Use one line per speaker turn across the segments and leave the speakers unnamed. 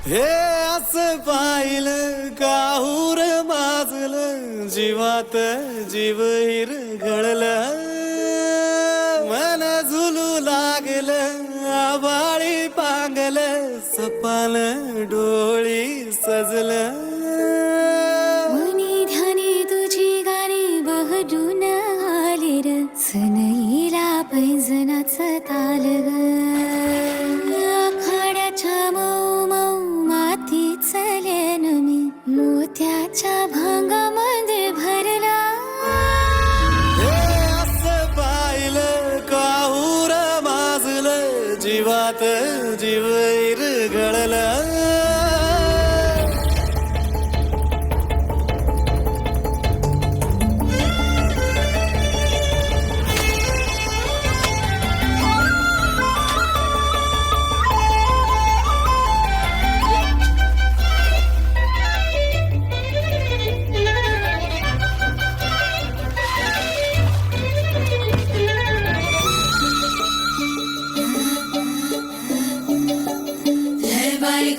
हे असं पाहिलं काहूर माजलं जीवात जीव हिरघळलं मन झुलू लागलं आभाळी पांगलं सपान डोळी सजलं
मनी ध्यानी तुझी गाणी बहडून आले र सनईला पैंजनाचं ताल ग आखाड्याच्या मऊ मऊ मातीच लेन मी मोत्याच्या भांगामध्ये भरला
हे असं पाहिलं काहूर माजलं जीवात जीव हिरघळलं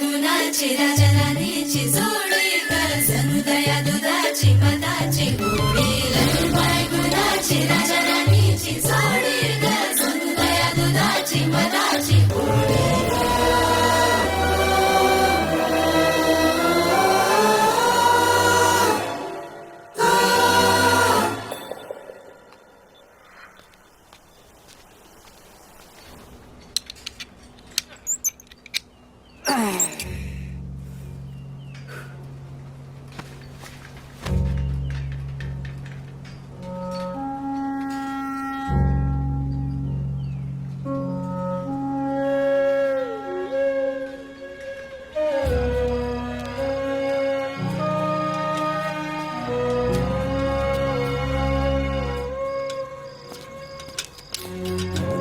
गुणाची राजा राणीची जोडी ग समुदया दुधाची मदाची गोडी ललबाई गुणाची राजा राणीची जोडी ग समुदया दुधाची मदाची गोडी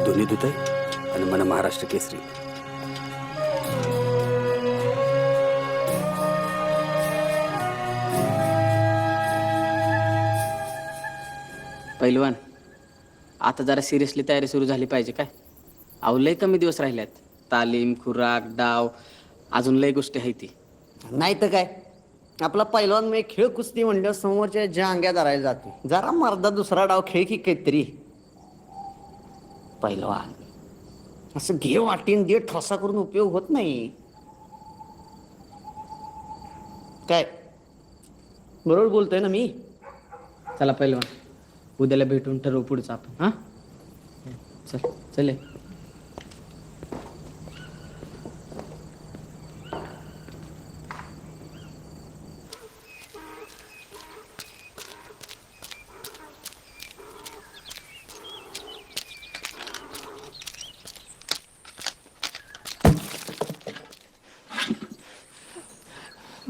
दोन्ही दूत आहे आणि मन महाराष्ट्र केसरी.
पैलवान आता जरा सिरियसली तयारी सुरू झाली पाहिजे काय. अहो लय कमी दिवस राहिल्यात. तालीम खुराक डाव अजून लय गोष्टी आहेत ती.
नाही तर काय आपला पैलवान मी खेळ कुस्ती म्हणल्यावर समोरच्या ज्या अंग्या धरायला जाते जरा मर्दा दुसरा डाव खेळ की काहीतरी. पैलवान असं घे वाटीन दे ठसा करून उपयोग होत नाही काय. बरोबर बोलतोय ना मी.
चला पैलवान उद्याला भेटून ठरवू पुढचं आपण. हा चल चले.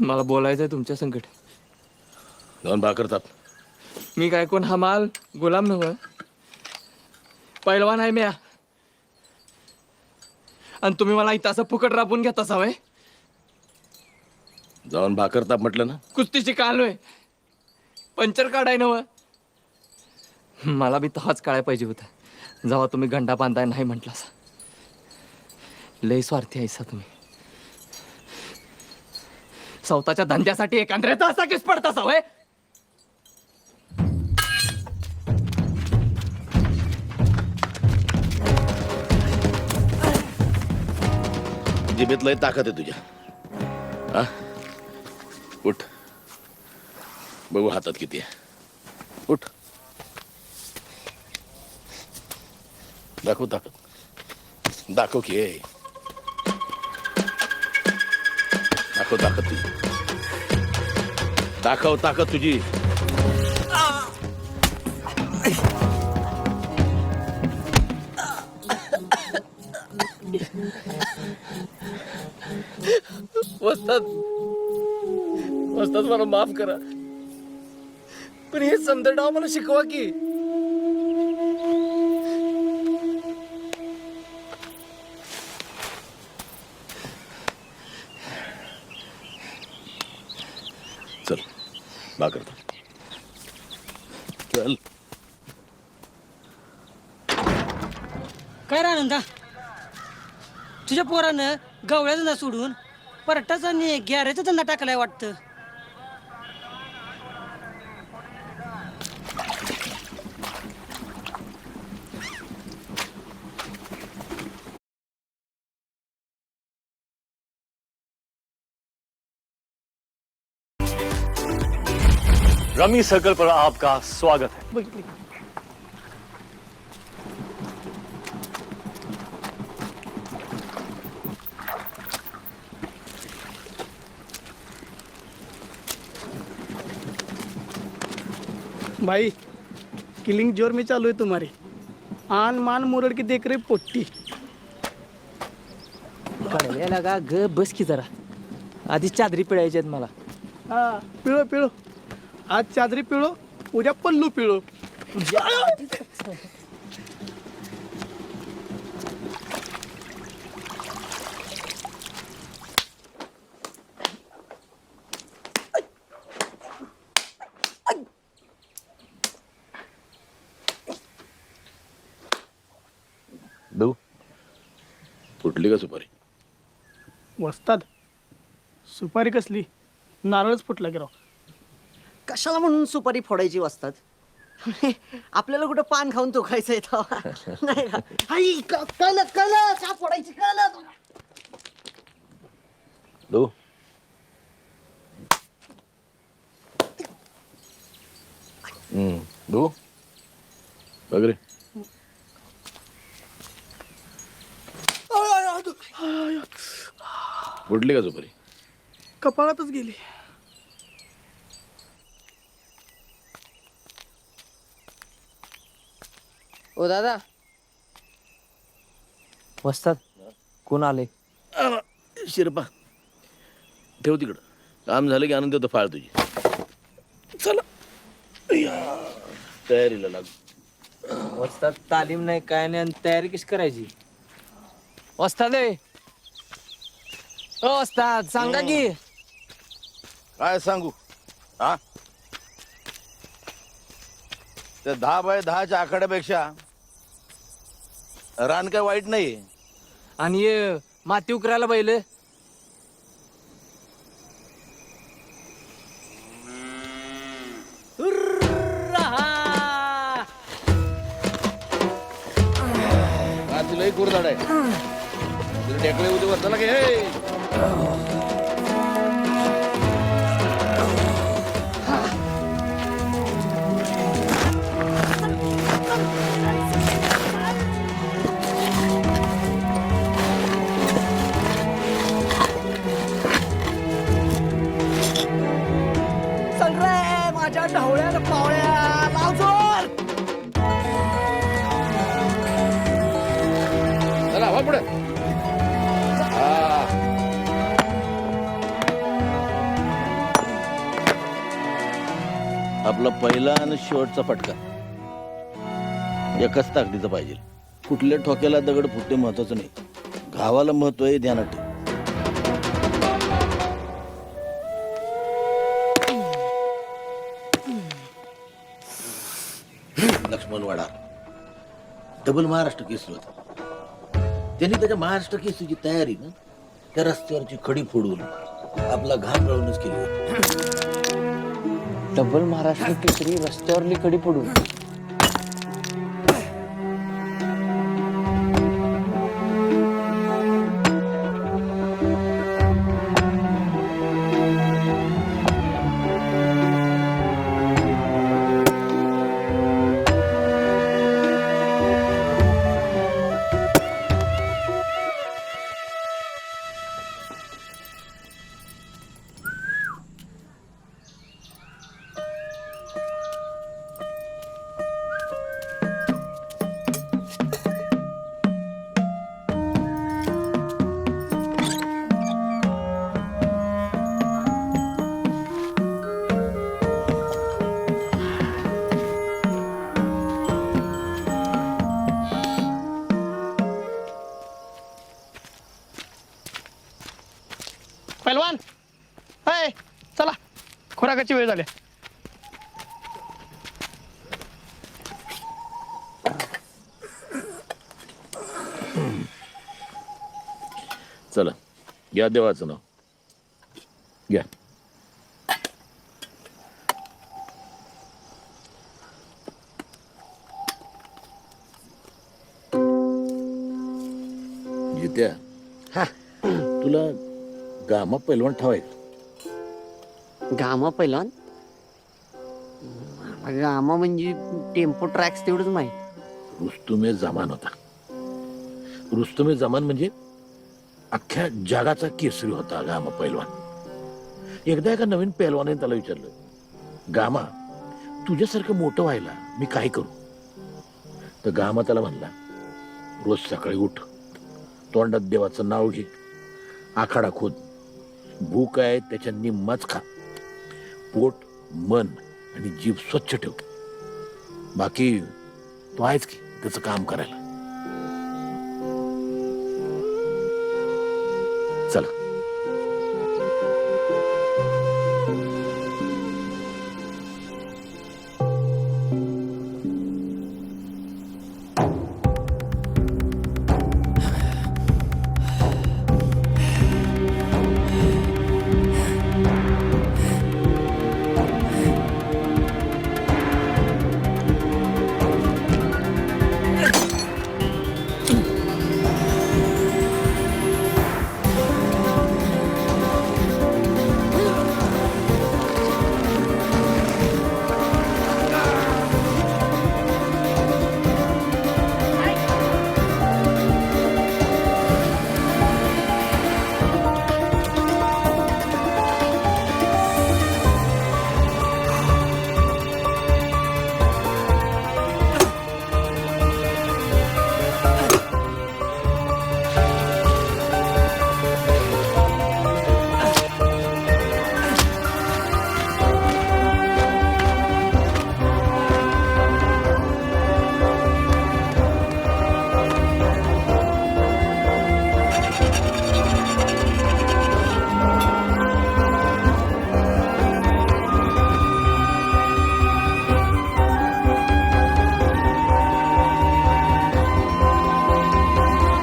मला बोलायचंय तुमच्या संकट.
दोन भाकरतात.
मी काय कोण हमाल गुलाम नव्ह. पैलवान आहे म्या आणि तुम्ही मला इथं असं फुकट राबून घेता सवय.
जाऊन भाकरताप म्हटलं ना.
कुस्तीची कालोय पंचर काढाय नव. मला बी तहाच काढाय पाहिजे होतं जेव्हा तुम्ही गंडा बांधाय नाही म्हटला. लय स्वार्थी आहेसा तुम्ही. स्वतःच्या धंद्यासाठी एकांद्र्याचा असा केस पडता सवय.
जिभेत लय ताकद आहे तुझ्या. हा उठ बघू हातात किती आहे. उठ दाखव ताकद. दाखव की दाखव ताकद तुझी. दाखव ताकद तुझी.
वस्ताद वस्ताद मला माफ करा पण हे समजा डाव मला शिकवा की.
चल भाकरता चल.
काय रे आनंदा तुझ्या पोरानं गवळ्याला सोडून परटाचा आणि गॅरेचा धंदा टाकलाय वाटतं.
रमी सर्कल पर आपका स्वागत है.
बघितली. भाई किलिंग जोर में चालू है तुम्हारी. आन मान मुरड की देख रही पोट्टी.
कडव्याला का ग बस की जरा आधी चादरी पिळायच्या आहेत मला.
हा पिळो पिळो. आज चादरी पिळो उद्या पल्लू पिळो.
दू फुटली का सुपारी?
वस्ताद सुपारी कसली नारळच फुटला की राव.
कशाला म्हणून सुपारी फोडायची वाजतात. आपल्याला कुठं पान खाऊन तो खायचं येतं नाही का? आई, कळलं कळलं का फोडायची कळलं.
दू दू बघ रे. फुटली का सुपारी?
कपाळातच गेली.
ओ दादा वस्तात कोण आले?
शिरपा ठेव तिकडं. काम झालं की आनंद होतं फाळ तुझी. चला तयारीला लाग.
वस्तात तालीम नाही काय नाही आणि तयारी कशी करायची? वस्ताद ओ वस्ताद सांगा की.
काय सांगू? हा त्या 10 बाय 10च्या आखाड्यापेक्षा रान काय वाईट नाही.
आणि माती उकरायला बैल.
लई कुरदाड आहे. तुला टेकले उद्या वर चला की. हे
सगळे माझ्या ढवळ्या पावळ्या लावजोर.
चला वा पुढे. आपला पहिला आणि शेवटचा फटका एकाच ताकदीचा पाहिजे. कुठल्या ठोक्याला दगड फुटते महत्वाचं नाही, घावाला महत्व आहे. ध्यानात ठेव. लक्ष्मण वाडा डबल महाराष्ट्र केसरी होता. त्यांनी त्याच्या महाराष्ट्र केसरीची तयारी ना त्या रस्त्यावरची खडी फोडून आपला घाम गळवूनच केली होती.
डबल महाराष्ट्र केसरी रस्त्यावरली कडी पडून.
पैलवान हाय चला खुराकाची वेळ झाली.
चला घ्या देवाचं नाव. घ्या. जित्या, तुला गामा पैलवान ठेवायचं.
गामा पहिलवान गामा म्हणजे टेम्पो ट्रॅक्स तेवढंच माहित.
रुस्तुमे जमान होता. रुस्तुमे जमान म्हणजे अख्ख्या जगाचा केसरी होता गामा पैलवान. एकदा एका नवीन पैलवानाने त्याला विचारलं, गामा तुझ्यासारखं मोठं व्हायला मी काय करू? तर गामा त्याला म्हणला, रोज सकाळी उठ, तोंडात देवाचं नाव घे, आखाडा खोद, भूक आहे त्याच्या निम्माच खा, पोट मन आणि जीभ स्वच्छ ठेव, बाकी तो आहेच की त्याचं काम करायला.